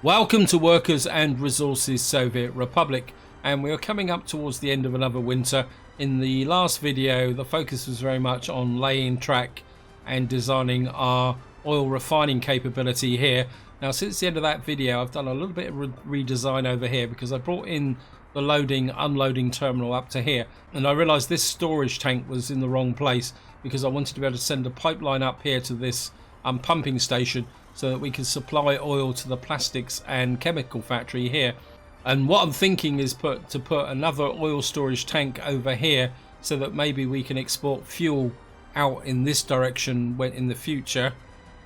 Welcome to Workers and Resources Soviet Republic, and we are coming up towards the end of another winter. In the last video the focus was very much on laying track and designing our oil refining capability here. Now since the end of that video I've done a little bit of redesign over here because I brought in the loading unloading terminal up to here, and I realized this storage tank was in the wrong place because I wanted to be able to send a pipeline up here to this pumping station so that we can supply oil to the plastics and chemical factory here. And what I'm thinking is to put another oil storage tank over here so that maybe we can export fuel out in this direction when in the future.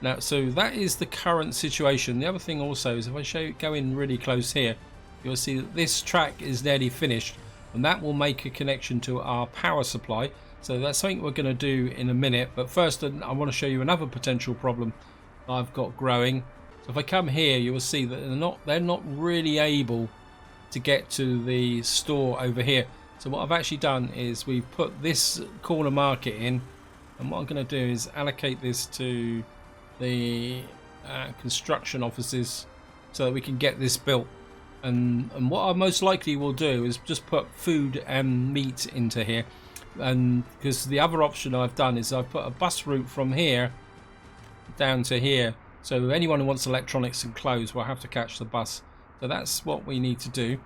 Now, so that is the current situation. The other thing also is if I go in really close here, you'll see that this track is nearly finished, and that will make a connection to our power supply. So that's something we're going to do in a minute. But first, I want to show you another potential problem I've got growing. So if I come here, you will see that they're not really able to get to the store over here. So what I've actually done is we've put this corner market in, and what I'm going to do is allocate this to the construction offices so that we can get this built. And what I most likely will do is just put food and meat into here, and because the other option I've done is I've put a bus route from here down to here, so anyone who wants electronics and clothes will have to catch the bus. So that's what we need to do,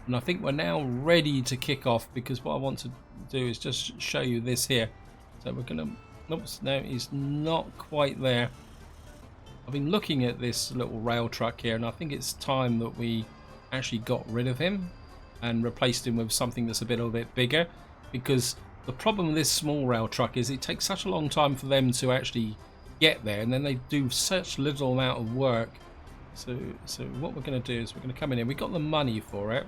and I think we're now ready to kick off, because what I want to do is just show you this here. So we're gonna, oops, no, he's not quite there. I've been looking at this little rail truck here, and I think it's time that we actually got rid of him and replaced him with something that's a little bit bigger, because the problem with this small rail truck is it takes such a long time for them to actually get there, and then they do such little amount of work. So what we're going to do is we're going to come in here. We got the money for it,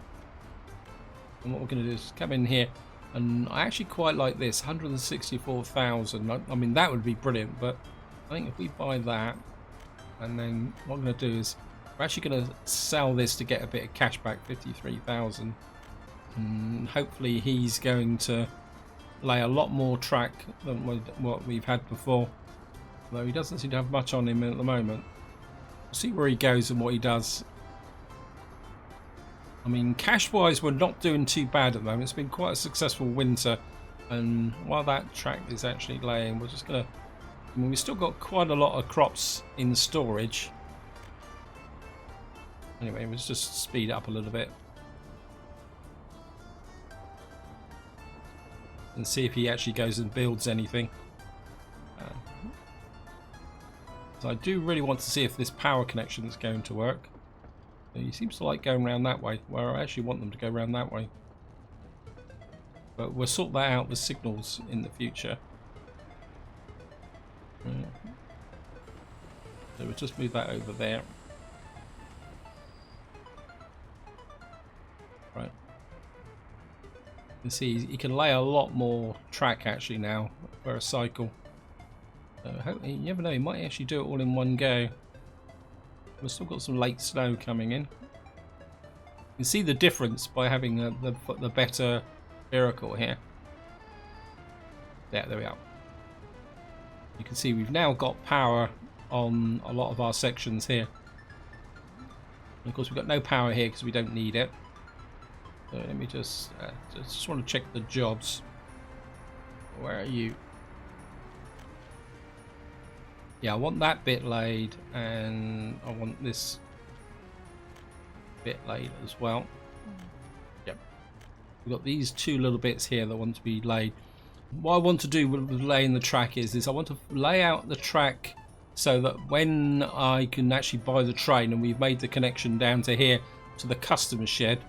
and what we're going to do is come in here, and I actually quite like this 164,000. I mean, that would be brilliant, but I think if we buy that, and then what I'm going to do is we're actually going to sell this to get a bit of cash back, 53,000, and hopefully he's going to lay a lot more track than what we've had before, though he doesn't seem to have much on him at the moment. We'll see where he goes and what he does. I mean, cash wise we're not doing too bad at the moment. It's been quite a successful winter, and while that track is actually laying, we're just gonna, I mean, we've still got quite a lot of crops in storage. Anyway, let's just speed it up a little bit and see if he actually goes and builds anything. So I do really want to see if this power connection is going to work. He seems to like going around that way, where I actually want them to go around that way. But we'll sort that out with signals in the future. So we'll just move that over there. Right. You can see he can lay a lot more track actually now for a cycle. So you never know, he might actually do it all in one go. We've still got some late snow coming in. You can see the difference by having the better vehicle here. Yeah, there we are. You can see we've now got power on a lot of our sections here. And of course we've got no power here because we don't need it. So let me just want to check the jobs. Where are you? Yeah, I want that bit laid, and I want this bit laid as well. Yep. We've got these two little bits here that want to be laid. What I want to do with laying the track is I want to lay out the track so that when I can actually buy the train, and we've made the connection down to here to the customer shed,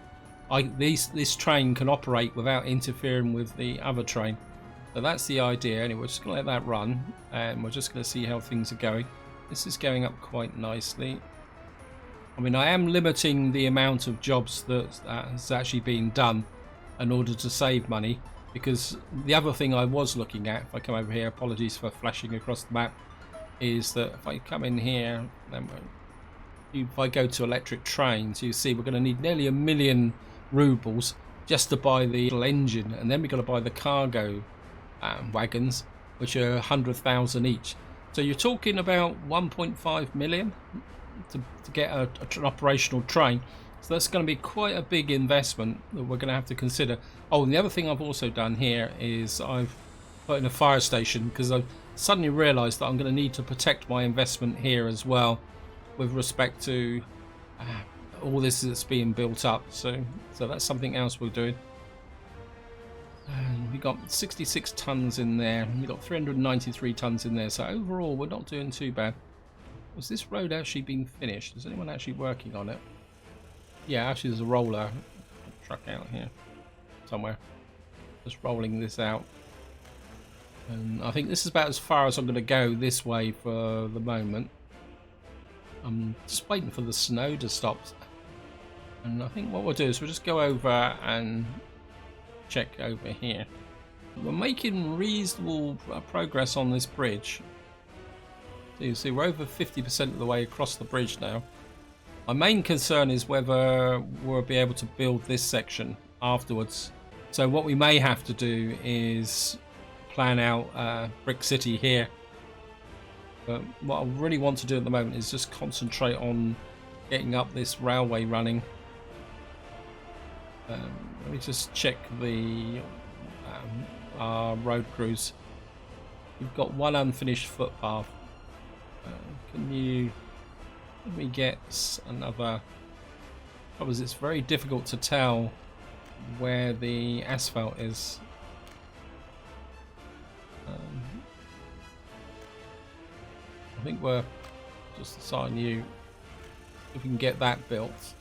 this train can operate without interfering with the other train. So that's the idea. Anyway, we're just going to let that run, and we're just going to see how things are going. This is going up quite nicely. I mean, I am limiting the amount of jobs that has actually been done in order to save money, because the other thing I was looking at, if I come over here, apologies for flashing across the map, is that if I come in here, then if I go to electric trains, you see we're going to need nearly 1 million rubles just to buy the engine, and then we've got to buy the cargo wagons, which are 100,000 each. So you're talking about 1.5 million to get an operational train. So that's going to be quite a big investment that we're going to have to consider. Oh, and the other thing I've also done here is I've put in a fire station, because I've suddenly realised that I'm going to need to protect my investment here as well, with respect to all this that's being built up. So that's something else we're doing. And we got 66 tons in there. We got 393 tons in there. So overall, we're not doing too bad. Was this road actually being finished? Is anyone actually working on it? Yeah, actually, there's a roller truck out here somewhere, just rolling this out. And I think this is about as far as I'm going to go this way for the moment. I'm just waiting for the snow to stop. And I think what we'll do is we'll just go over and check over here. We're making reasonable progress on this bridge. So you see we're over 50% of the way across the bridge now. My main concern is whether we'll be able to build this section afterwards. So what we may have to do is plan out Brick City here. But what I really want to do at the moment is just concentrate on getting up this railway running. Let me just check the our road crews. We've got one unfinished footpath. Can you let me get another? Because it's very difficult to tell where the asphalt is. I think we're just assign you if we can get that built.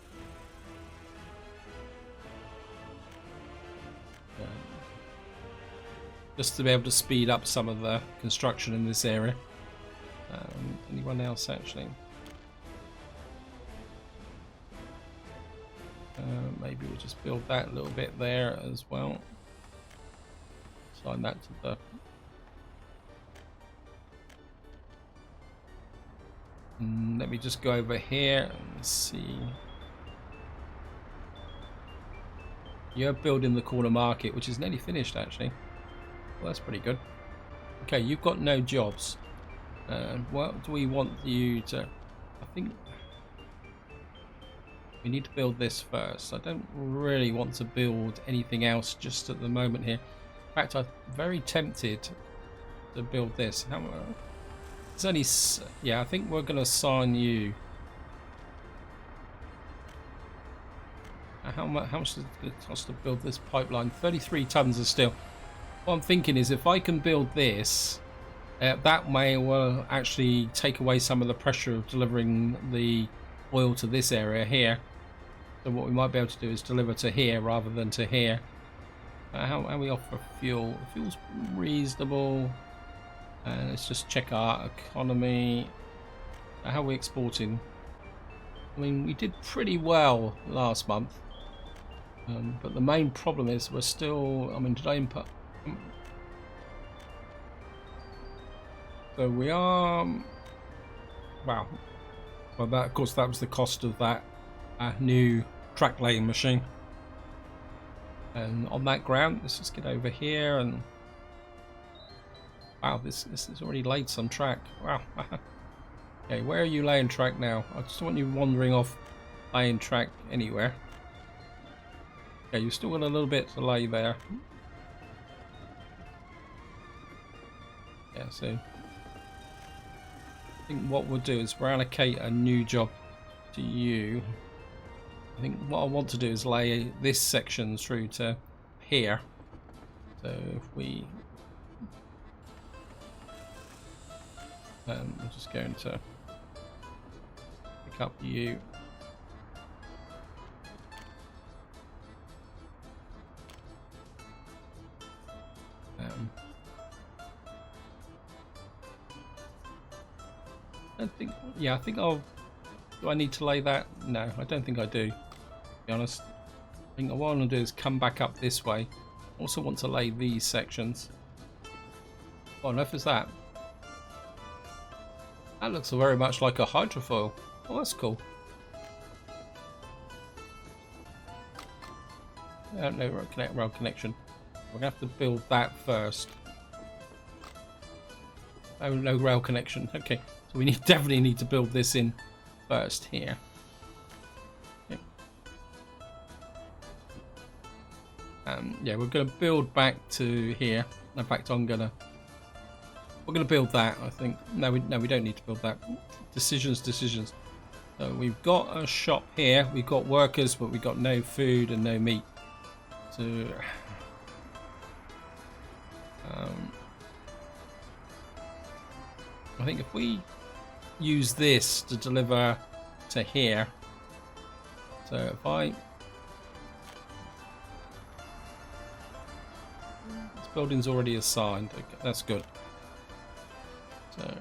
Just to be able to speed up some of the construction in this area. Anyone else actually? Maybe we'll just build that a little bit there as well. Assign that to the. Let me just go over here and see. You're building the corner market, which is nearly finished actually. Well, that's pretty good. Okay, you've got no jobs. What do we want you to? I think we need to build this first. I don't really want to build anything else just at the moment here. In fact, I'm very tempted to build this. It's only, yeah, I think we're going to assign you. How much does it cost to build this pipeline? 33 tons of steel. What I'm thinking is if I can build this, that may well actually take away some of the pressure of delivering the oil to this area here. So what we might be able to do is deliver to here rather than to here. How we offer fuel? Fuel's reasonable. Let's just check our economy. How are we exporting? I mean, we did pretty well last month. But the main problem is we're still, I mean, did I input? So we are, wow. Well, that, of course, that was the cost of that new track laying machine. And on that ground, let's just get over here and, wow, this is already laid some track. Wow. Okay, where are you laying track now? I just don't want you wandering off laying track anywhere. Okay, you've still got a little bit to lay there. Yeah, so I think what we'll do is we'll allocate a new job to you. I think what I want to do is lay this section through to here. So if we I'm just going to pick up you. I think, yeah, I think I'll. Do I need to lay that? No, I don't think I do. To be honest, I think what I want to do is come back up this way. I also want to lay these sections. What on earth is that? That looks very much like a hydrofoil. Oh, that's cool. No rail connection. We're gonna have to build that first. Oh, no rail connection. Okay, so we definitely need to build this in first here. Okay. Yeah, we're going to build back to here. In fact, we're going to build that. I think no, we don't need to build that. Decisions. So we've got a shop here. We've got workers, but we've got no food and no meat. So I think if we use this to deliver to here, so if this building's already assigned. Okay, that's good. So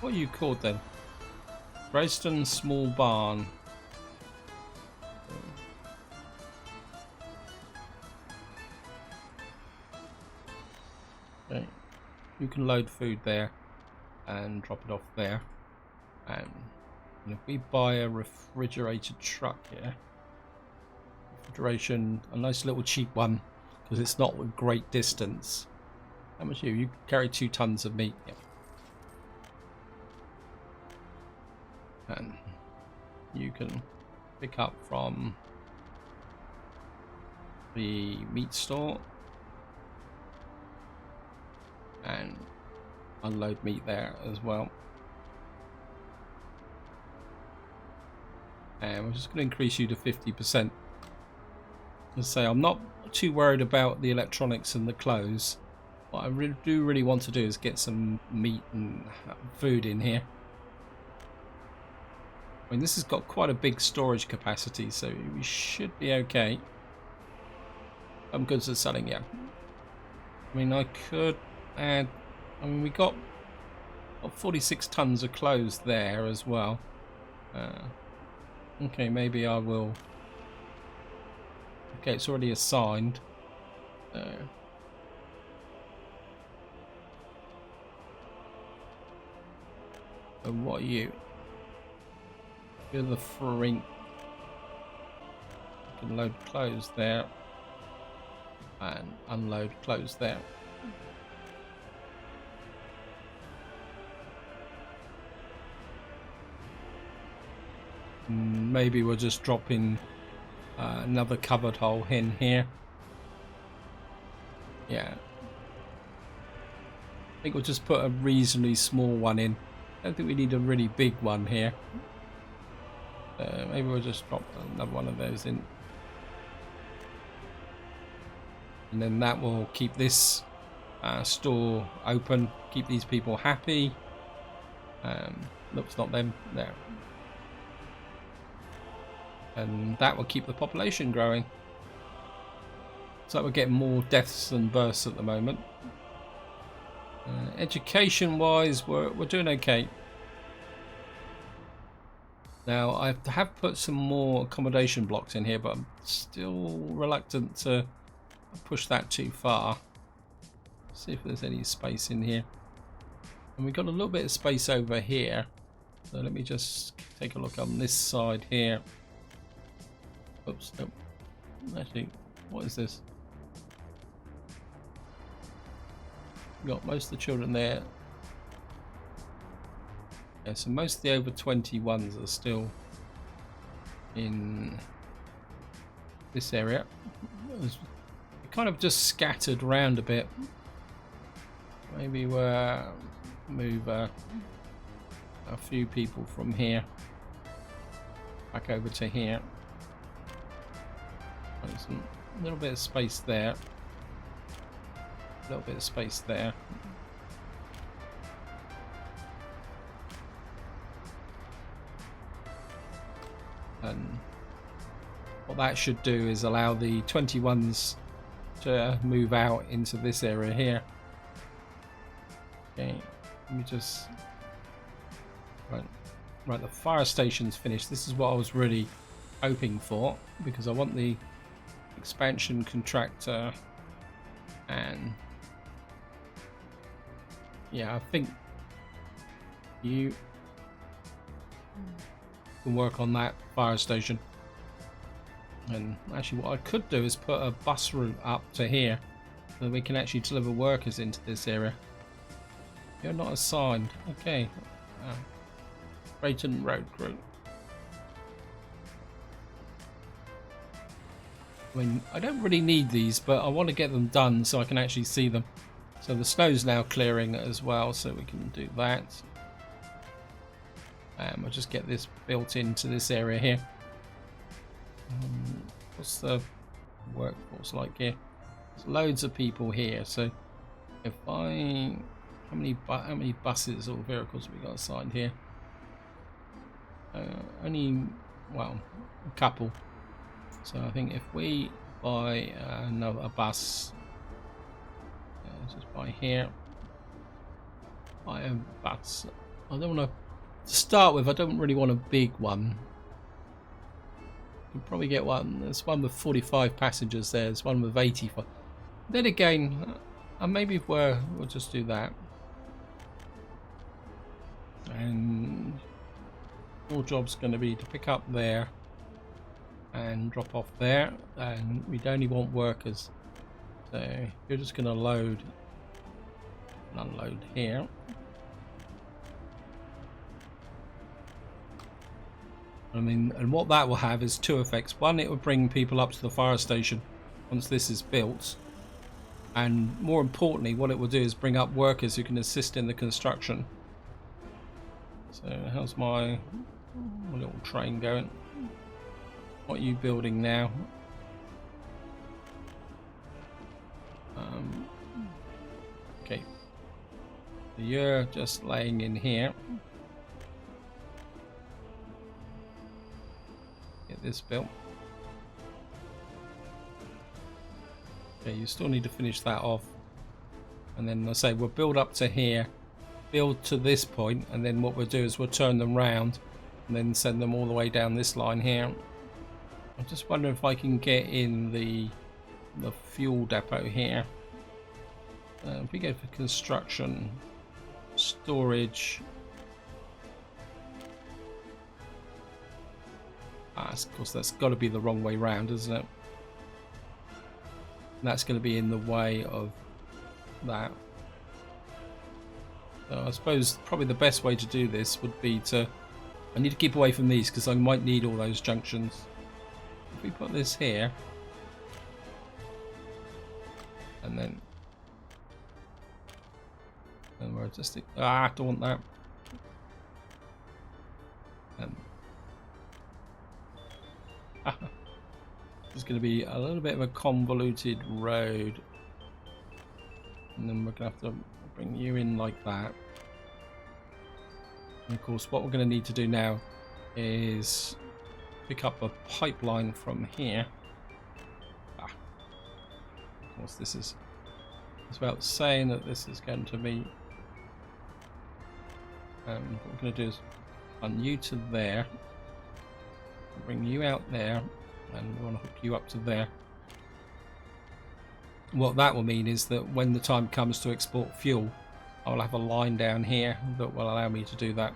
what are you called then? Greyston Small Barn. Okay. You can load food there and drop it off there. And if we buy a refrigerated truck here, refrigeration, a nice little cheap one, because it's not a great distance. How much you carry 2 tons of meat? Yeah. And you can pick up from the meat store and unload meat there as well. And we're just going to increase you to 50%. As I say, I'm not too worried about the electronics and the clothes. What I do really want to do is get some meat and food in here. I mean, this has got quite a big storage capacity, so we should be okay. Goods are selling, yeah. I mean, I could add. I mean, we got 46 tons of clothes there as well. Okay, maybe I will. Okay, it's already assigned. And what are you? You're the frink. You can load clothes there and unload clothes there. Maybe we'll just drop in another cupboard hole in here. Yeah. I think we'll just put a reasonably small one in. I don't think we need a really big one here. Maybe we'll just drop another one of those in. And then that will keep this store open, keep these people happy. Nope, it's not them. There. And that will keep the population growing. So we're getting more deaths than births at the moment. Education wise, we're doing okay. Now I have put some more accommodation blocks in here, but I'm still reluctant to push that too far. See if there's any space in here. And we've got a little bit of space over here. So let me just take a look on this side here. Oops, nope. Actually, what is this? Got most of the children there. Yeah, so most of the over 21s are still in this area. It's kind of just scattered around a bit. Maybe we'll move a few people from here back over to here. There's a little bit of space there. A little bit of space there. And what that should do is allow the 21s to move out into this area here. Okay, let me just... Right, the fire station's finished. This is what I was really hoping for, because I want the expansion contractor, and yeah, I think you can work on that fire station. And actually what I could do is put a bus route up to here so that we can actually deliver workers into this area. You're not assigned. Okay. Brayton Road Crew. I mean, I don't really need these, but I want to get them done so I can actually see them. So the snow's now clearing as well, so we can do that. And we'll just get this built into this area here. What's the workforce like here? There's loads of people here, so if I... How many buses or vehicles have we got assigned here? Only, well, a couple. So I think if we buy a bus, just buy here, buy a bus. I don't want to start with. I don't really want a big one. You can probably get one. There's one with 45 passengers. There's one with 85. Then again, maybe we'll just do that. And your job's going to be to pick up there and drop off there, and we'd only want workers, so you're just going to load and unload here. I mean, and what that will have is two effects. One, it will bring people up to the fire station once this is built, and more importantly what it will do is bring up workers who can assist in the construction. So how's my little train going? What are you building now? Okay, so you're just laying in here. Get this built. Okay, you still need to finish that off, and then I say we'll build up to here, build to this point, and then what we'll do is we'll turn them round and then send them all the way down this line here. I'm just wondering if I can get in the fuel depot here. If we go for construction, storage. Of course, that's got to be the wrong way round, isn't it? And that's going to be in the way of that. So I suppose probably the best way to do this would be to... I need to keep away from these because I might need all those junctions. If we put this here, and then we're just... I don't want that. And it's going to be a little bit of a convoluted road, and then we're going to have to bring you in like that. And of course what we're going to need to do now is pick up a pipeline from here. Of course this is, it's about saying that this is going to be, what we're going to do is run you to there, bring you out there, and we want to hook you up to there. What that will mean is that when the time comes to export fuel, I'll have a line down here that will allow me to do that.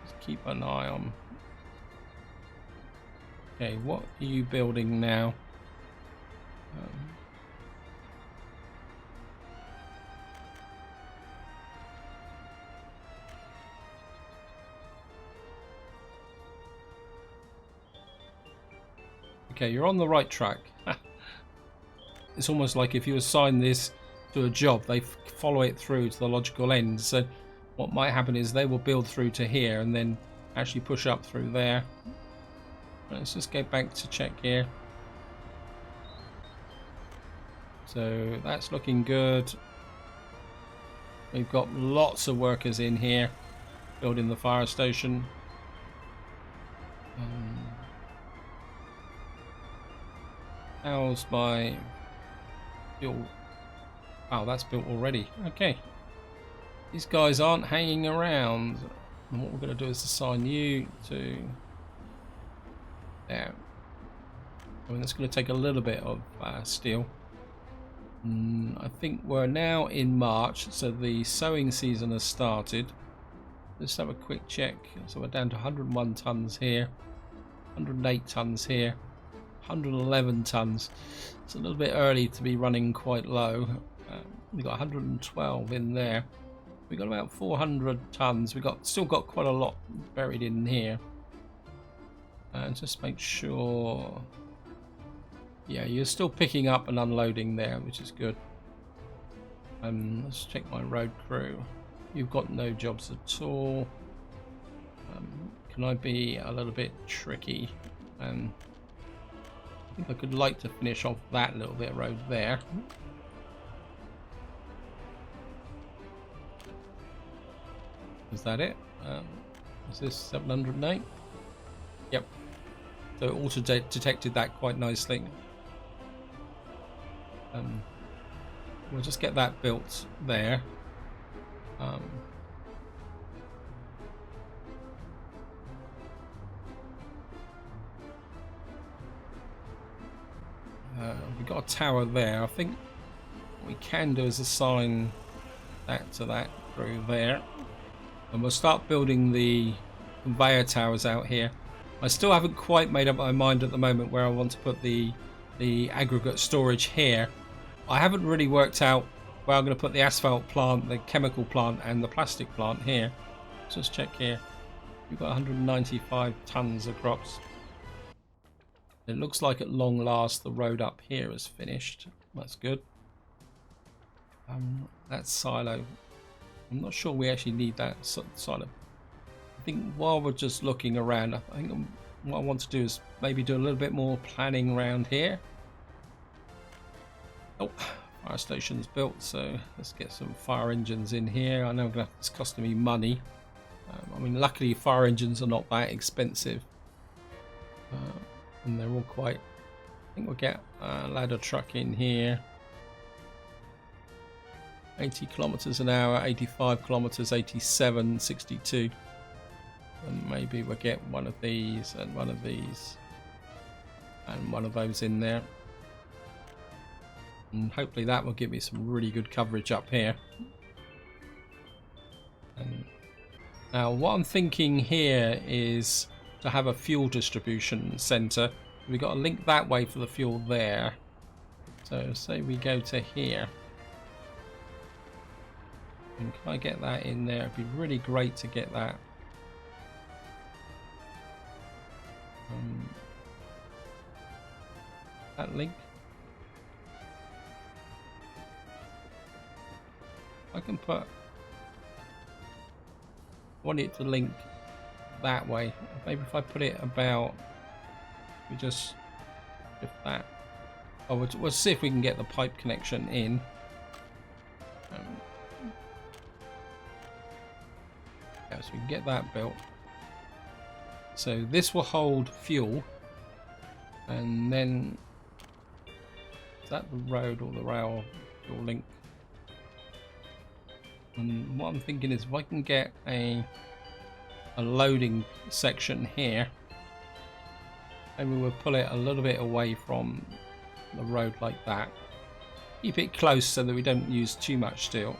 Just keep an eye on. Okay, what are you building now? Okay, you're on the right track. It's almost like if you assign this to a job, they follow it through to the logical end. So what might happen is they will build through to here and then actually push up through there. Let's just go back to check here. So that's looking good. We've got lots of workers in here building the fire station. How's my fuel? Oh, that's built already. Okay. These guys aren't hanging around. And what we're going to do is assign you to there. I mean, that's going to take a little bit of steel. I think we're now in March, so the sowing season has started. Let's have a quick check. So we're down to 101 tons here. 108 tons here, 111 tons. It's a little bit early to be running quite low. We've got 112 in there. We've got about 400 tons. We've still got quite a lot buried in here. Just make sure. Yeah, you're still picking up and unloading there, which is good. Let's check my road crew. You've got no jobs at all. Can I be a little bit tricky? I think I could like to finish off that little bit of road there. Is that it? Is this 708? Yep. So it auto detected that quite nicely. We'll just get that built there. We've got a tower there. I think what we can do is assign that to that through there. And we'll start building the conveyor towers out here. I still haven't quite made up my mind at the moment where I want to put the aggregate storage here. I haven't really worked out where I'm going to put the asphalt plant, the chemical plant and the plastic plant here. Let's just check here. We've got 195 tons of crops. It looks like at long last the road up here is finished. That's good. That silo. I'm not sure we actually need that silo. I think while we're just looking around, I think what I want to do is maybe do a little bit more planning around here. Oh, fire station's built, so let's get some fire engines in here. I know it's costing me money. I mean, luckily fire engines are not that expensive. And they're all quite... I think we'll get a ladder truck in here. 80 kilometers an hour, 85 kilometers, 87, 62. And maybe we'll get one of these and one of these and one of those in there. And hopefully that will give me some really good coverage up here. And now what I'm thinking here is to have a fuel distribution center. We've got a link that way for the fuel there. So say we go to here. And can I get that in there? It'd be really great to get that. That link. I can put... I want it to link that way. Maybe if I put it about... We just... If that... Oh, we'll see if we can get the pipe connection in. Yeah, so we can get that built. So this will hold fuel. And then... Is that the road or the rail fuel link? And what I'm thinking is if I can get a loading section here, maybe we'll pull it a little bit away from the road like that. Keep it close so that we don't use too much steel.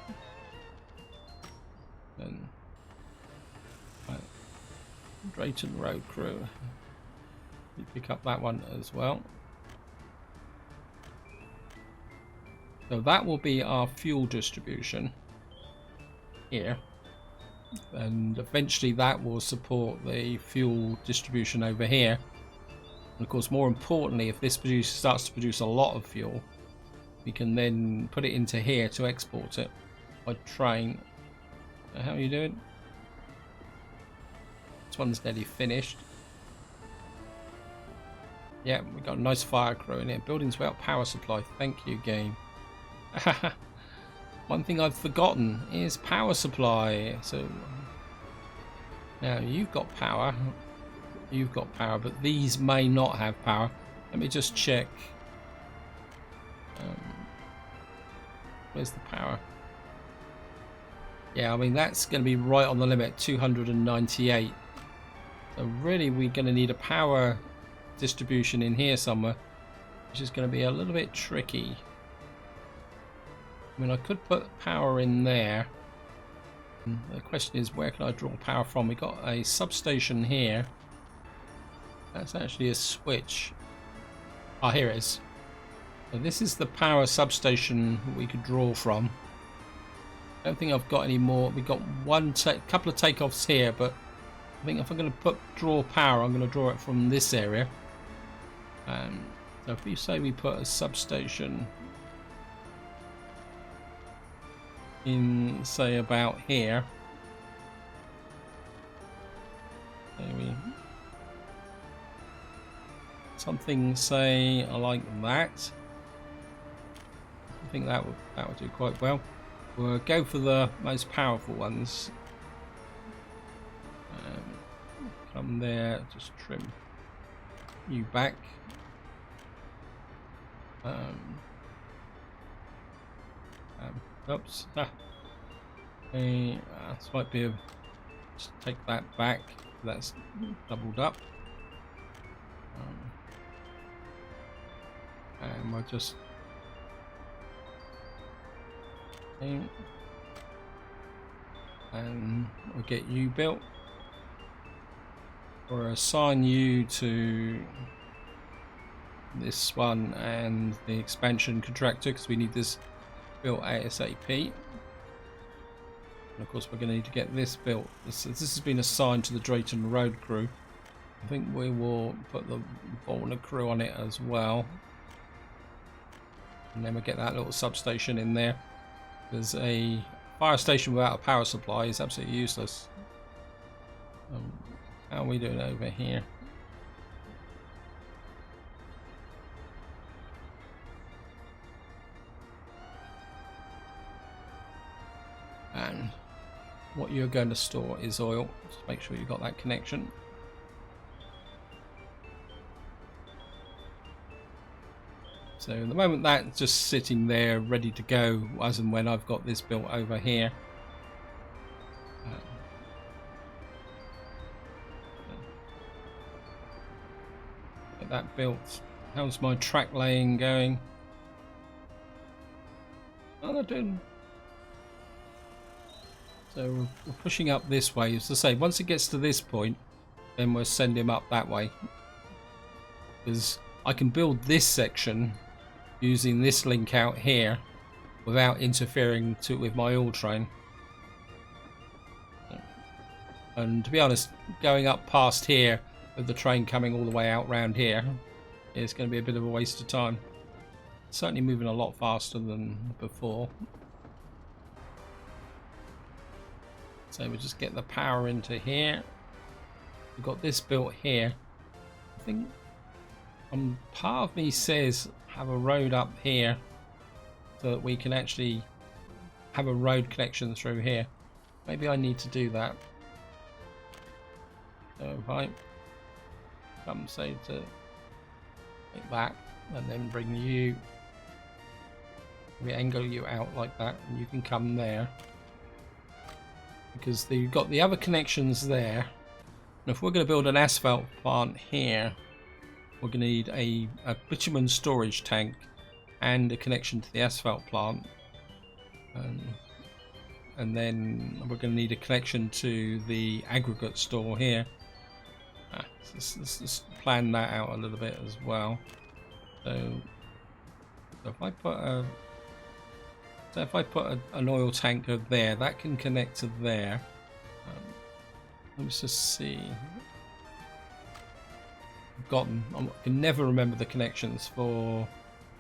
Then Drayton Road crew, you pick up that one as well. So that will be our fuel distribution here, and eventually that will support the fuel distribution over here. And of course, more importantly, if this starts to produce a lot of fuel, we can then put it into here to export it by train. So how are you doing? This one's nearly finished. Yeah, we've got a nice fire crew in here. Buildings without power supply. Thank you, game. One thing I've forgotten is power supply. So now you've got power, but these may not have power. Let me just check. Where's the power? Yeah, I mean that's going to be right on the limit, 298. So really we're going to need a power distribution in here somewhere, which is going to be a little bit tricky. I mean, I could put power in there. The question is, where can I draw power from? We've got a substation here. That's actually a switch. Ah, here it is. So this is the power substation we could draw from. I don't think I've got any more. We've got couple of takeoffs here, but I think if I'm going to draw power, I'm going to draw it from this area. So if we say we put a substation in, say, about here. Something, say, like that. I think that would do quite well. We'll go for the most powerful ones. Come there, just trim you back. Oops. This might be just take that back. That's doubled up. And we'll just and we'll get you built, or assign you to this one and the expansion contractor, because we need this built ASAP. And of course we're going to need to get this built. This has been assigned to the Drayton Road crew. I think we will put the Boulder crew on it as well, and then we'll get that little substation in there. There's a fire station without a power supply is absolutely useless. How are we doing over here? And what you're going to store is oil. Just make sure you've got that connection. So at the moment that's just sitting there ready to go as and when I've got this built over here. Get that built. How's my track laying going? Oh, they're doing. So we're pushing up this way. As I say, once it gets to this point, then we'll send him up that way. Because I can build this section using this link out here without interfering with my oil train. And to be honest, going up past here with the train coming all the way out round here is going to be a bit of a waste of time. Certainly moving a lot faster than before. So we'll just get the power into here. We've got this built here. I think part of me says have a road up here so that we can actually have a road connection through here. Maybe I need to do that. So if I come, say, to like that, and then bring you, we angle you out like that, and you can come there, because you've got the other connections there. And if we're going to build an asphalt plant here, we're going to need a bitumen storage tank and a connection to the asphalt plant, and then we're going to need a connection to the aggregate store here. Let's plan that out a little bit as well. So if I put an oil tanker there, that can connect to there. Let's just see. I can never remember the connections for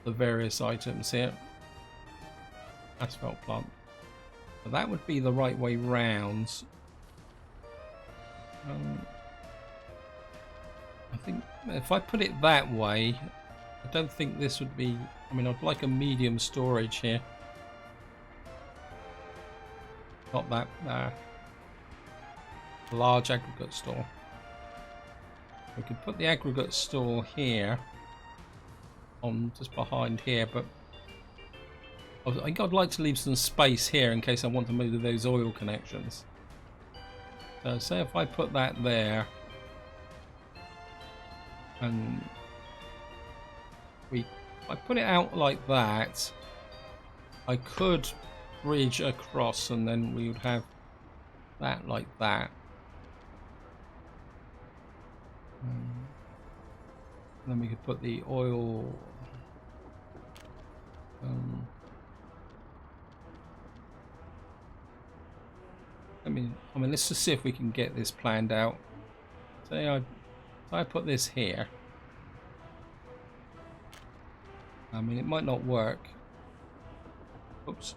the various items here. Asphalt plant. But that would be the right way round. I think if I put it that way, I don't think this would be. I mean, I'd like a medium storage here. Not that large aggregate store. We could put the aggregate store here, on just behind here, but I think I'd like to leave some space here in case I want to move those oil connections. So say if I put that there, and I put it out like that, I could bridge across, and then we would have that like that. then we could put the oil. I mean, let's just see if we can get this planned out. Say I put this here. I mean, it might not work. Oops.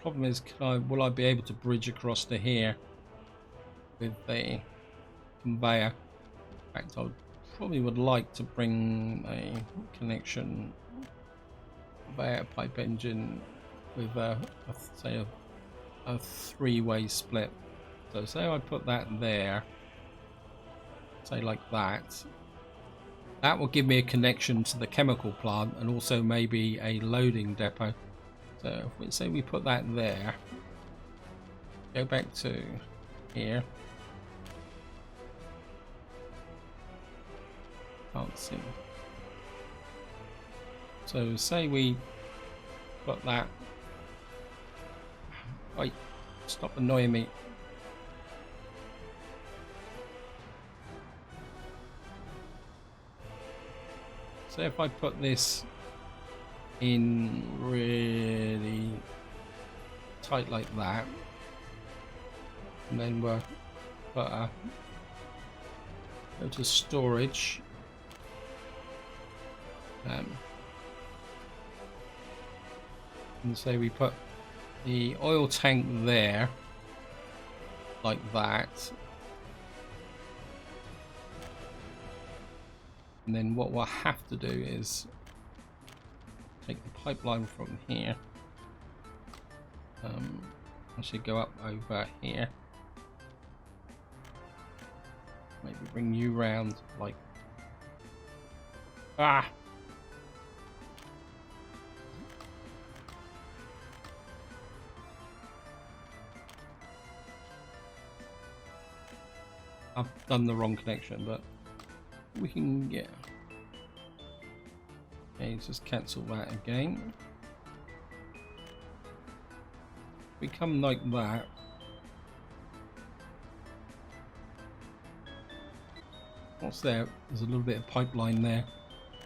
Problem is, will I be able to bridge across to here with the conveyor? In fact, I probably would like to bring a connection conveyor pipe engine with say a three-way split. So say I put that there, say like that. That will give me a connection to the chemical plant and also maybe a loading depot. So if we say we put that there, go back to here. Can't see. So say we put that. Wait, stop annoying me. So if I put this in really tight like that, and then we'll put go to storage, and say we put the oil tank there like that. And then what we'll have to do is take the pipeline from here. I should go up over here. Maybe bring you round like... Ah! I've done the wrong connection, but we can get... Okay, just cancel that again. We come like that. What's there? There's a little bit of pipeline there.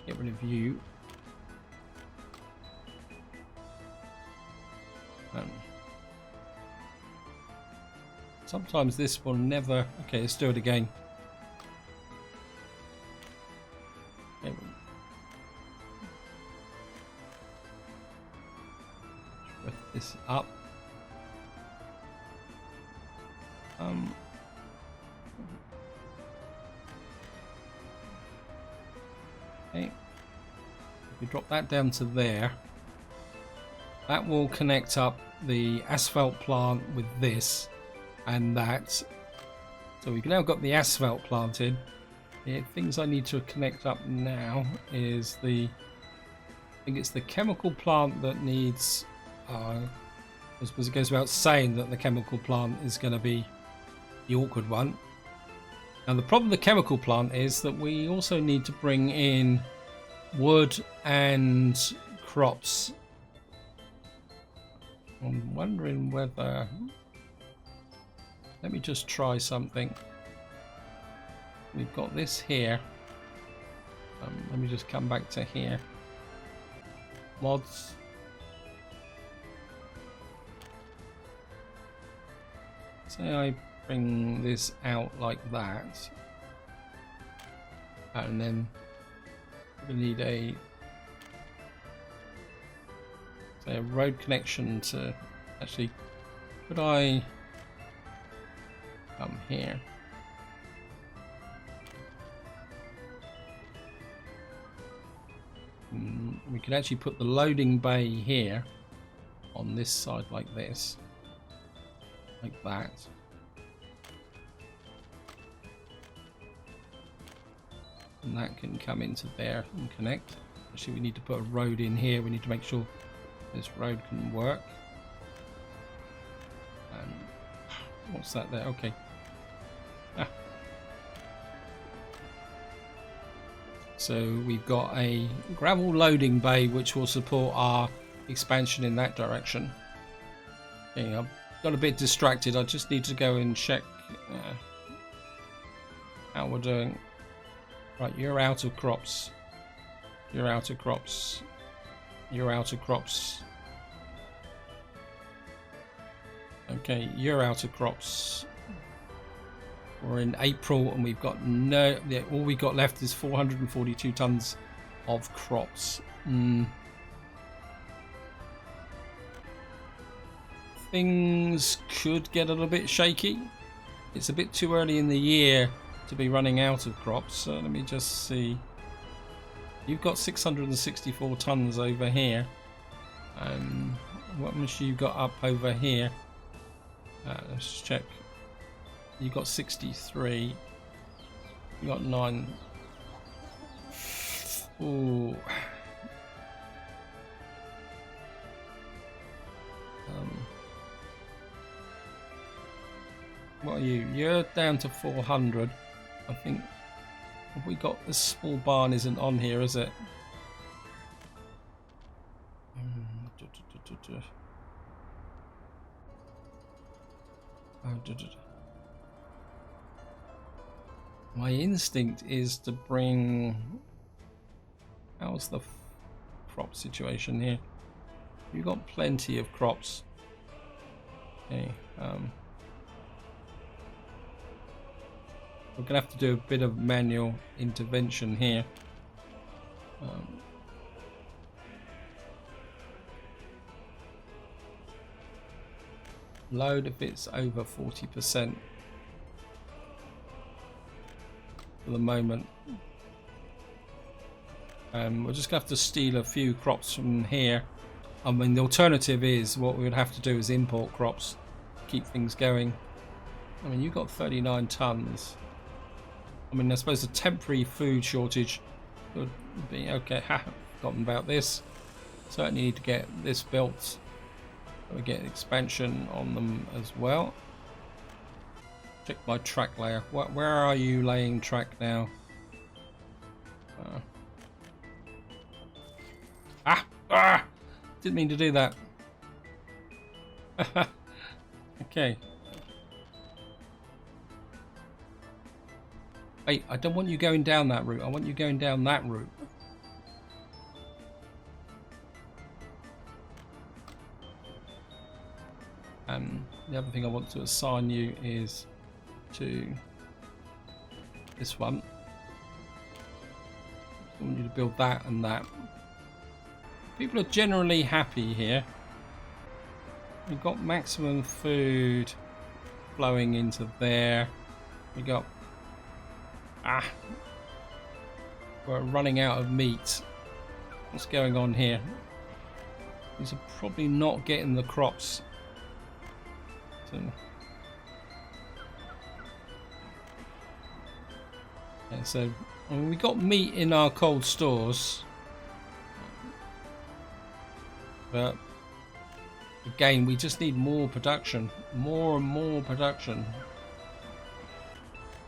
Get rid of you. Sometimes this will never... Okay, let's do it again. Okay. Lift this up. Okay. If we drop that down to there, that will connect up the asphalt plant with this and that. So we've now got the asphalt plant in. The things I need to connect up now is I think it's the chemical plant that needs, I suppose it goes without saying that the chemical plant is going to be the awkward one. Now the problem with the chemical plant is that we also need to bring in wood and crops. I'm wondering whether... Let me just try something. We've got this here. Let me just come back to here. Mods. Say I bring this out like that. And then we need a road connection to... Actually, could I come here? We can actually put the loading bay here on this side like this, like that. And that can come into there and connect. Actually, we need to put a road in here. We need to make sure this road can work. And what's that there? Okay. So we've got a gravel loading bay which will support our expansion in that direction. Okay, I'll got a bit distracted. I just need to go and check how we're doing. Right, you're out of crops. You're out of crops. You're out of crops. Okay, you're out of crops. We're in April and we've got no... Yeah, all we got left is 442 tons of crops. Things could get a little bit shaky. It's a bit too early in the year to be running out of crops. So let me just see. You've got 664 tons over here. What much you got up over here? Let's check. You got 63. You got 9. Ooh. What are you? You're down to 400. I think. Have we got this small barn? Isn't on here, is it? My instinct is to bring... How's the crop situation here? You've got plenty of crops. Okay. We're going to have to do a bit of manual intervention here. Load if it's over 40% for the moment. We're just going to have to steal a few crops from here. I mean, the alternative is what we would have to do is import crops, keep things going. I mean, you've got 39 tons. I mean, I suppose a temporary food shortage would be okay. Forgotten about this. Certainly need to get this built. We get expansion on them as well. Check my track layer. Where are you laying track now? Didn't mean to do that. Okay. Wait, I don't want you going down that route. I want you going down that route. The other thing I want to assign you is to this one. I want you to build that and that. People are generally happy here. We've got maximum food flowing into there. We got... we're running out of meat. What's going on here? These are probably not getting the crops. Yeah, so I mean, we got meat in our cold stores, but again, we just need more production, more and more production.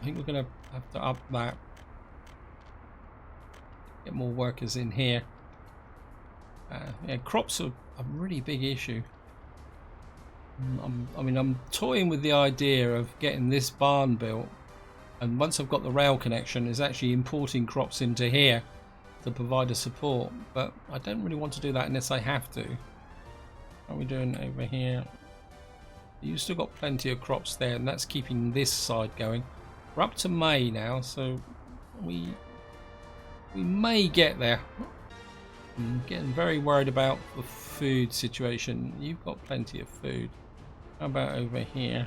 I think we're gonna have to up that, get more workers in here. Yeah, crops are a really big issue. I mean, I'm toying with the idea of getting this barn built, and once I've got the rail connection, is actually importing crops into here to provide a support. But I don't really want to do that unless I have to. How are we doing over here? You've still got plenty of crops there, and that's keeping this side going. We're up to May now, so we may get there. I'm getting very worried about the food situation. You've got plenty of food. How about over here?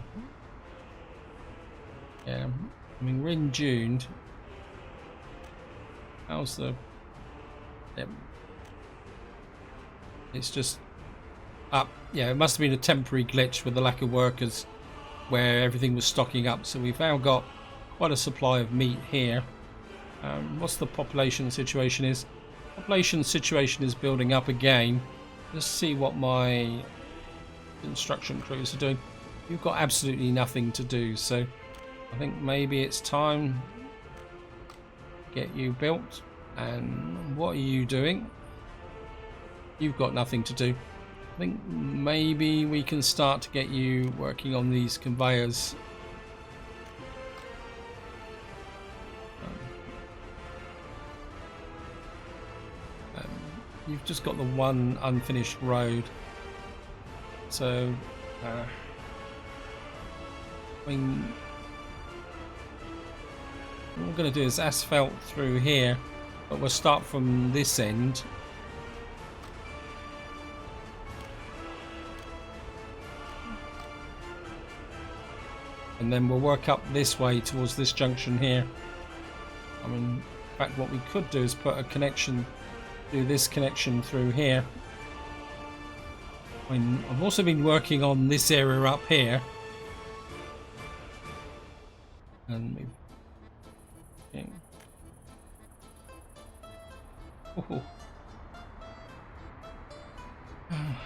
Yeah, I mean, we're in June. How's the... Yep. It's just up. Yeah, it must have been a temporary glitch with the lack of workers where everything was stocking up. So we've now got quite a supply of meat here. What's the population situation is? Population situation is building up again. Let's see what my construction crews are doing. You've got absolutely nothing to do, so I think maybe it's time to get you built. And what are you doing? You've got nothing to do. I think maybe we can start to get you working on these conveyors. You've just got the one unfinished road, so I mean, what we're going to do is asphalt through here, but we'll start from this end. And then we'll work up this way towards this junction here. I mean, in fact, what we could do is put a connection, do this connection through here. I mean, I've also been working on this area up here. And we've... Okay. Oh.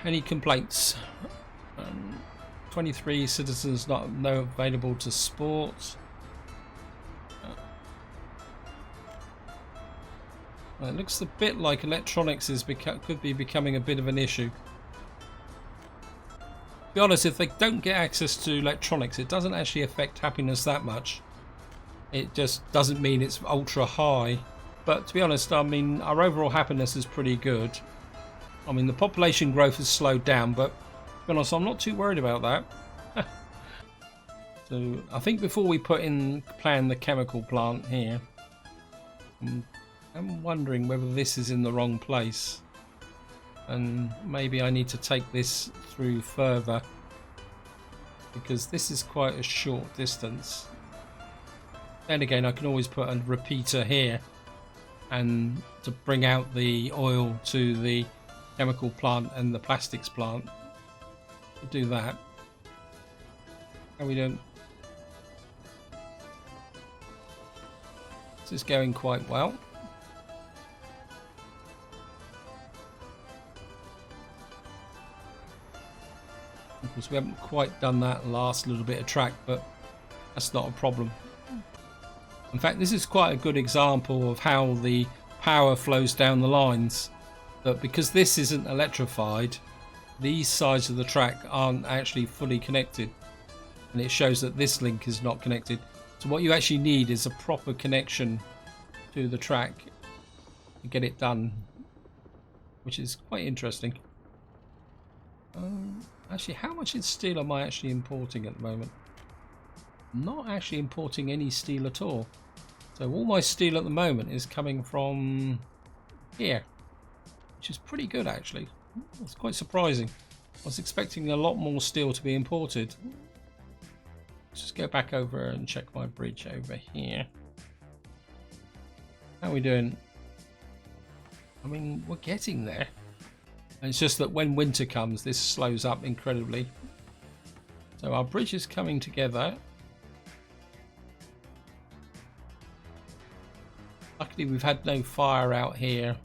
Any complaints? 23 citizens not available to sport. It looks a bit like electronics is could be becoming a bit of an issue. To be honest, if they don't get access to electronics, it doesn't actually affect happiness that much. It just doesn't mean it's ultra high. But to be honest, I mean, our overall happiness is pretty good. I mean, the population growth has slowed down, but to be honest, I'm not too worried about that. So I think before we plan the chemical plant here, I'm wondering whether this is in the wrong place, and maybe I need to take this through further, because this is quite a short distance. Then again, I can always put a repeater here and to bring out the oil to the chemical plant and the plastics plant. We'll do that. How we doing? This is going quite well. Of course, we haven't quite done that last little bit of track, but that's not a problem. In fact, this is quite a good example of how the power flows down the lines. But because this isn't electrified, these sides of the track aren't actually fully connected. And it shows that this link is not connected. So what you actually need is a proper connection to the track to get it done, which is quite interesting. Actually, how much in steel am I actually importing at the moment? I'm not actually importing any steel at all. So all my steel at the moment is coming from here, which is pretty good actually. It's quite surprising. I was expecting a lot more steel to be imported. Let's just go back over and check my bridge over here. How are we doing? I mean, we're getting there. And it's just that when winter comes, this slows up incredibly. So our bridge is coming together. Luckily, we've had no fire out here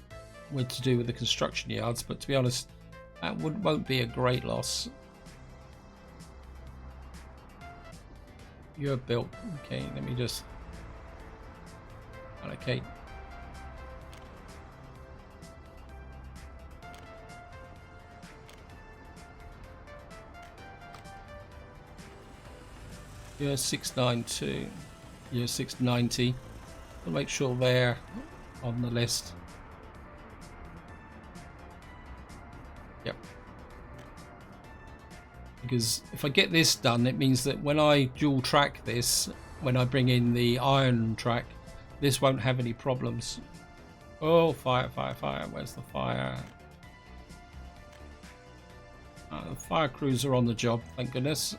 to do with the construction yards, but to be honest, that won't be a great loss. You're built. Okay, let me just allocate. You're 692. You're 690. I'll make sure they're on the list. Yep. Because if I get this done, it means that when I dual track this, when I bring in the iron track, this won't have any problems. Oh, fire, fire, fire. Where's the fire? The fire crews are on the job, thank goodness.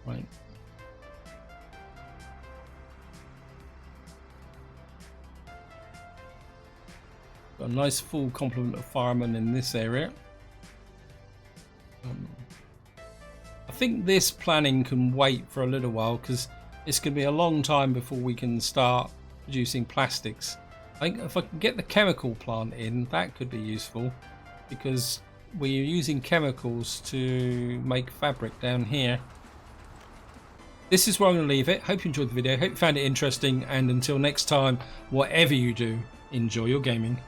Right. Got a nice full complement of firemen in this area. I think this planning can wait for a little while because it's going to be a long time before we can start producing plastics. I think if I can get the chemical plant in, that could be useful because we're using chemicals to make fabric down here. This is where I'm going to leave it. Hope you enjoyed the video. Hope you found it interesting. And until next time, whatever you do, enjoy your gaming.